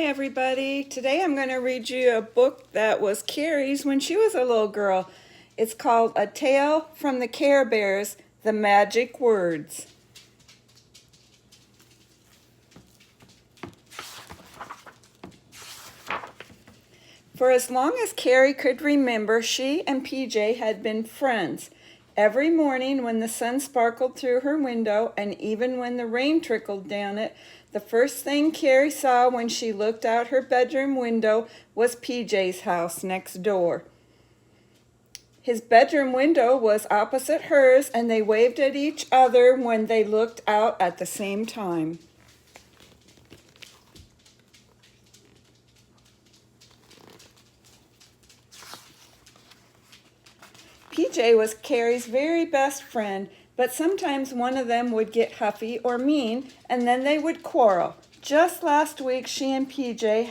Hi everybody. Today I'm going to read you a book that was Carrie's when she was a little girl. It's called A Tale from the Care Bears, The Magic Words. For as long as Carrie could remember, she and PJ had been friends. Every morning when the sun sparkled through her window and even when the rain trickled down it, the first thing Carrie saw when she looked out her bedroom window was PJ's house next door. His bedroom window was opposite hers, and they waved at each other when they looked out at the same time. PJ was Carrie's very best friend, but sometimes one of them would get huffy or mean, and then they would quarrel. Just last week, she and PJ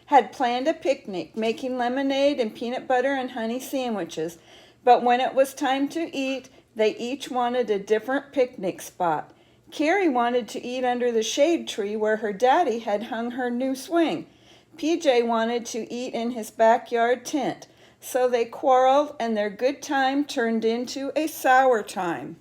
had planned a picnic, making lemonade and peanut butter and honey sandwiches. But when it was time to eat, they each wanted a different picnic spot. Carrie wanted to eat under the shade tree where her daddy had hung her new swing. PJ wanted to eat in his backyard tent. So they quarreled, and their good time turned into a sour time.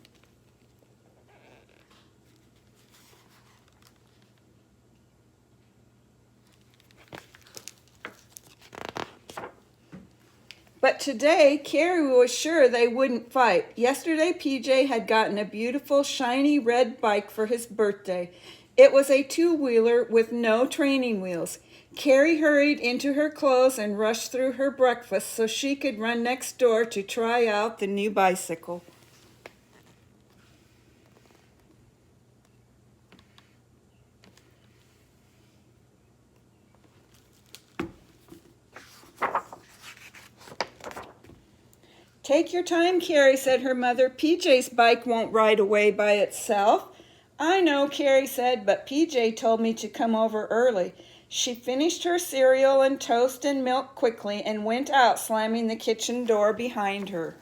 But today, Carrie was sure they wouldn't fight. Yesterday, PJ had gotten a beautiful, shiny red bike for his birthday. It was a two-wheeler with no training wheels. Carrie hurried into her clothes and rushed through her breakfast so she could run next door to try out the new bicycle. Take your time, Carrie, said her mother. PJ's bike won't ride away by itself. I know, Carrie said, but PJ told me to come over early. She finished her cereal and toast and milk quickly and went out, slamming the kitchen door behind her.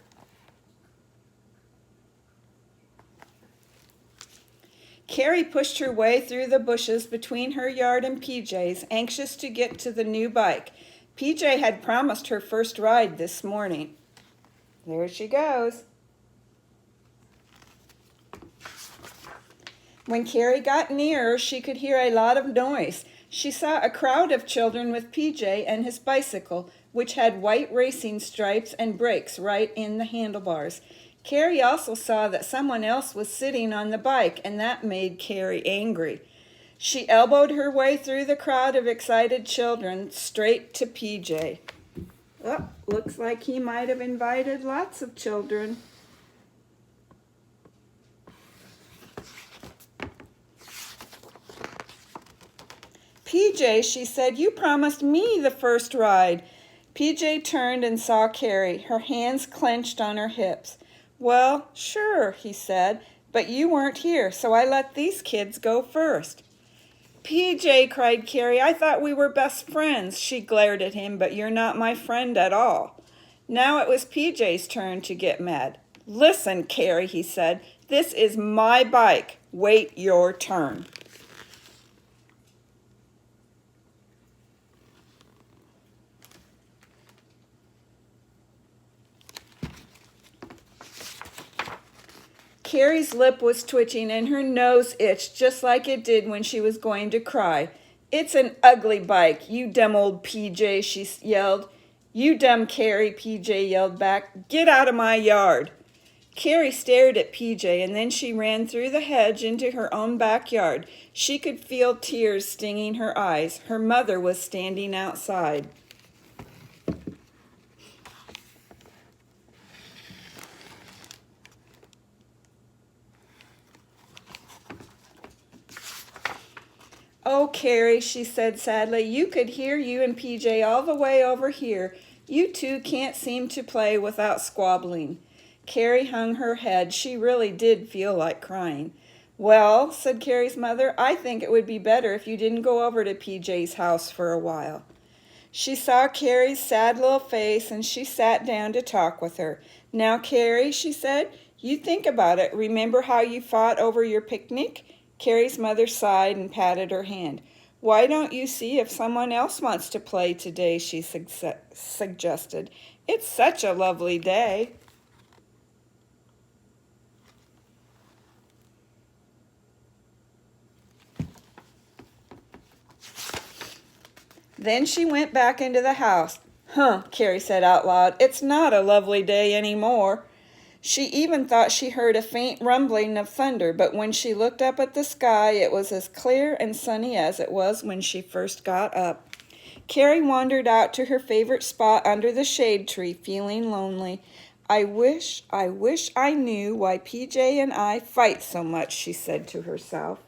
Carrie pushed her way through the bushes between her yard and PJ's, anxious to get to the new bike. PJ had promised her first ride this morning. There she goes. When Carrie got nearer, she could hear a lot of noise. She saw a crowd of children with PJ and his bicycle, which had white racing stripes and brakes right in the handlebars. Carrie also saw that someone else was sitting on the bike, and that made Carrie angry. She elbowed her way through the crowd of excited children straight to PJ. Oh, looks like he might have invited lots of children. PJ, she said, you promised me the first ride. PJ turned and saw Carrie, her hands clenched on her hips. Well, sure, he said, but you weren't here, so I let these kids go first. PJ, cried Carrie, I thought we were best friends. She glared at him, but you're not my friend at all. Now it was PJ's turn to get mad. Listen, Carrie, he said, this is my bike. Wait your turn. Carrie's lip was twitching and her nose itched just like it did when she was going to cry. It's an ugly bike, you dumb old PJ, she yelled. You dumb Carrie, PJ yelled back. Get out of my yard. Carrie stared at PJ and then she ran through the hedge into her own backyard. She could feel tears stinging her eyes. Her mother was standing outside. Oh, Carrie, she said sadly, you could hear you and PJ all the way over here. You two can't seem to play without squabbling. Carrie hung her head. She really did feel like crying. Well, said Carrie's mother, I think it would be better if you didn't go over to PJ's house for a while. She saw Carrie's sad little face and she sat down to talk with her. Now, Carrie, she said, you think about it. Remember how you fought over your picnic? Carrie's mother sighed and patted her hand. Why don't you see if someone else wants to play today, she suggested. It's such a lovely day. Then she went back into the house. Huh, Carrie said out loud, it's not a lovely day anymore. She even thought she heard a faint rumbling of thunder, but when she looked up at the sky, it was as clear and sunny as it was when she first got up. Carrie wandered out to her favorite spot under the shade tree, feeling lonely. I wish I knew why PJ and I fight so much, she said to herself.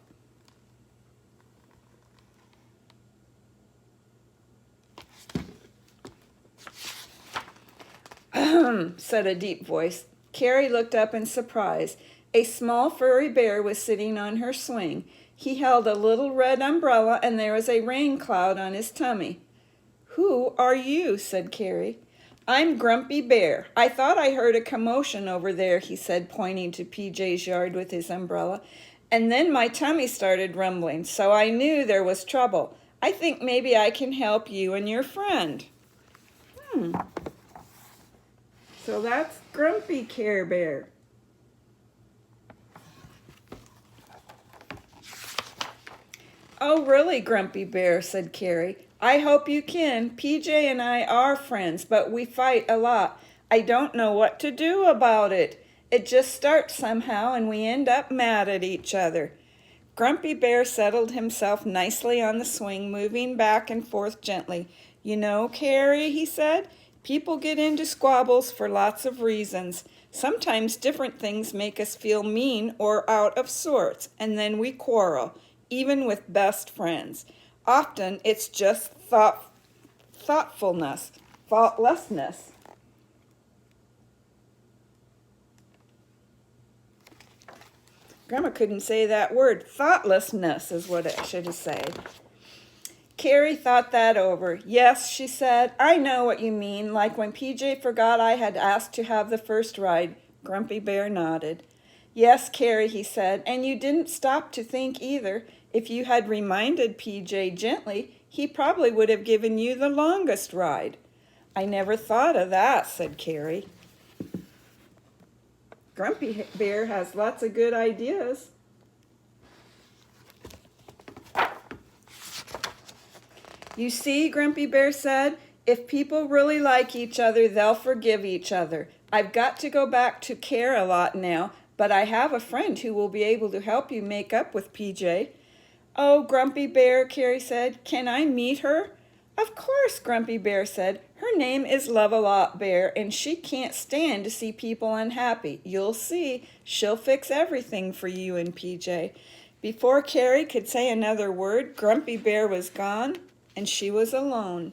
Said a deep voice. Carrie looked up in surprise. A small furry bear was sitting on her swing. He held a little red umbrella and there was a rain cloud on his tummy. Who are you? Said Carrie. I'm Grumpy Bear. I thought I heard a commotion over there, he said, pointing to PJ's yard with his umbrella. And then my tummy started rumbling, so I knew there was trouble. I think maybe I can help you and your friend. So that's Grumpy Care Bear. Oh, really, Grumpy Bear, said Carrie. I hope you can. PJ and I are friends, but we fight a lot. I don't know what to do about it. It just starts somehow and we end up mad at each other. Grumpy Bear settled himself nicely on the swing, moving back and forth gently. You know, Carrie, he said, people get into squabbles for lots of reasons. Sometimes different things make us feel mean or out of sorts, and then we quarrel, even with best friends. Often it's just thoughtlessness. Grandma couldn't say that word. Thoughtlessness is what it should have said. Carrie thought that over. Yes, she said, I know what you mean, like when PJ forgot I had asked to have the first ride. Grumpy Bear nodded. Yes, Carrie, he said, and you didn't stop to think either. If you had reminded PJ gently, he probably would have given you the longest ride. I never thought of that, said Carrie. Grumpy Bear has lots of good ideas. You see, Grumpy Bear said, if people really like each other, they'll forgive each other. I've got to go back to Care a lot now, but I have a friend who will be able to help you make up with PJ. Oh, Grumpy Bear, Carrie said, can I meet her? Of course, Grumpy Bear said. Her name is Love-A-Lot Bear, and she can't stand to see people unhappy. You'll see, she'll fix everything for you and PJ. Before Carrie could say another word, Grumpy Bear was gone, and she was alone.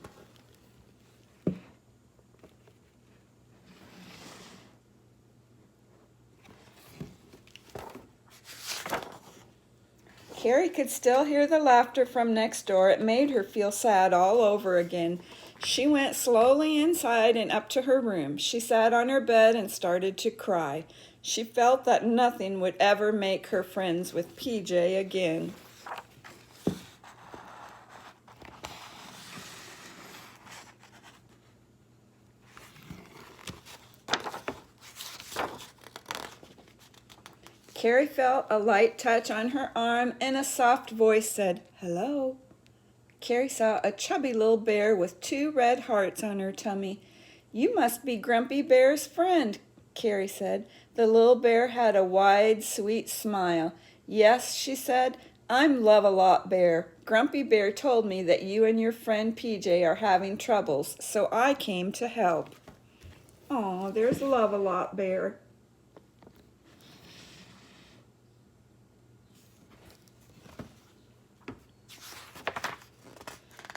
Carrie could still hear the laughter from next door. It made her feel sad all over again. She went slowly inside and up to her room. She sat on her bed and started to cry. She felt that nothing would ever make her friends with PJ again. Carrie felt a light touch on her arm and a soft voice said, hello. Carrie saw a chubby little bear with 2 red hearts on her tummy. You must be Grumpy Bear's friend, Carrie said. The little bear had a wide, sweet smile. Yes, she said, I'm Love-A-Lot Bear. Grumpy Bear told me that you and your friend PJ are having troubles, so I came to help. Oh, there's Love-A-Lot Bear.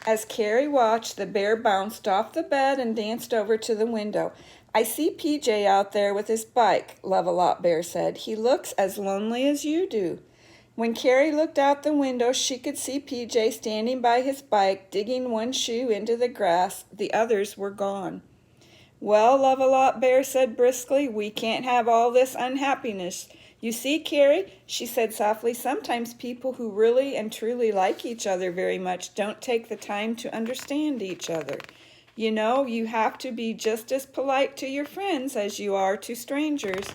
As Carrie watched, the bear bounced off the bed and danced over to the window. I see PJ out there with his bike, Love-A-Lot Bear said. He looks as lonely as you do. When Carrie looked out the window, she could see PJ standing by his bike, digging one shoe into the grass. The others were gone. Well, Love-A-Lot Bear said briskly, we can't have all this unhappiness. You see, Carrie, she said softly, sometimes people who really and truly like each other very much don't take the time to understand each other. You know, you have to be just as polite to your friends as you are to strangers.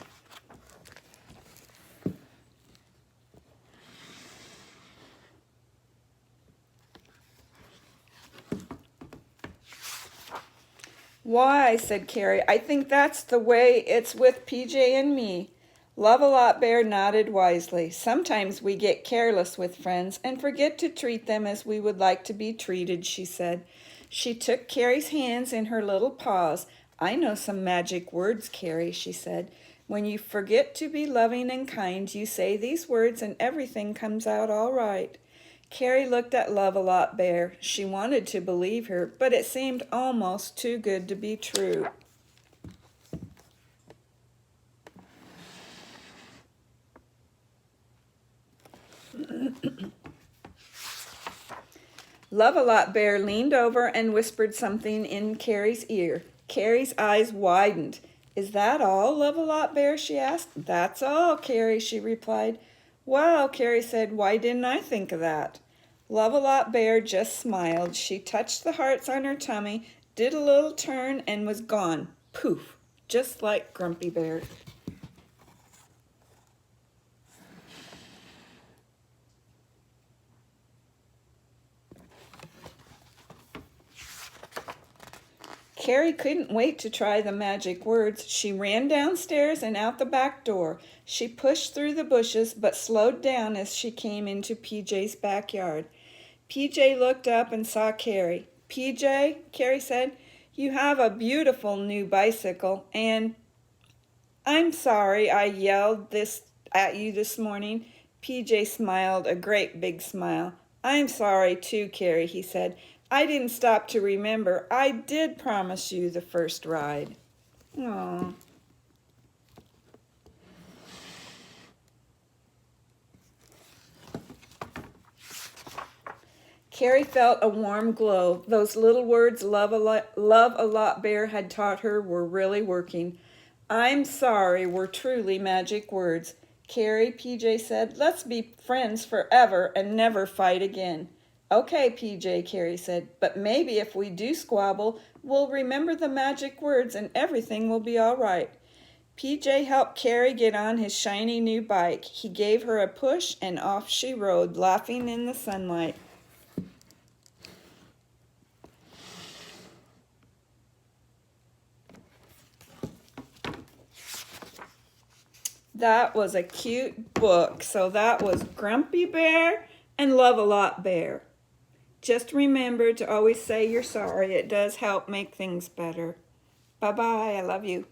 Why, said Carrie, I think that's the way it's with PJ and me. Love-a-lot Bear nodded wisely. Sometimes we get careless with friends and forget to treat them as we would like to be treated, she said. She took Carrie's hands in her little paws. I know some magic words, Carrie, she said. When you forget to be loving and kind, you say these words and everything comes out all right. Carrie looked at Love-a-lot Bear. She wanted to believe her, but it seemed almost too good to be true. Love-a-lot Bear leaned over and whispered something in Carrie's ear. Carrie's eyes widened. Is that all, Love-a-lot Bear, she asked. That's all, Carrie, she replied. Well, Carrie said, why didn't I think of that? Love-a-lot Bear just smiled. She touched the hearts on her tummy, did a little turn, and was gone. Poof, just like Grumpy Bear. Carrie couldn't wait to try the magic words. She ran downstairs and out the back door. She pushed through the bushes, but slowed down as she came into PJ's backyard. PJ looked up and saw Carrie. PJ, Carrie said, you have a beautiful new bicycle, and I'm sorry I yelled this at you this morning. PJ smiled a great big smile. I'm sorry too, Carrie, he said. I didn't stop to remember. I did promise you the first ride. Aww. Carrie felt a warm glow. Those little words Love-a-lot Bear had taught her were really working. I'm sorry were truly magic words. Carrie, PJ said, let's be friends forever and never fight again. Okay, PJ, Carrie said, but maybe if we do squabble, we'll remember the magic words and everything will be all right. PJ helped Carrie get on his shiny new bike. He gave her a push and off she rode, laughing in the sunlight. That was a cute book. So that was Grumpy Bear and Love-a-lot Bear. Just remember to always say you're sorry. It does help make things better. Bye-bye. I love you.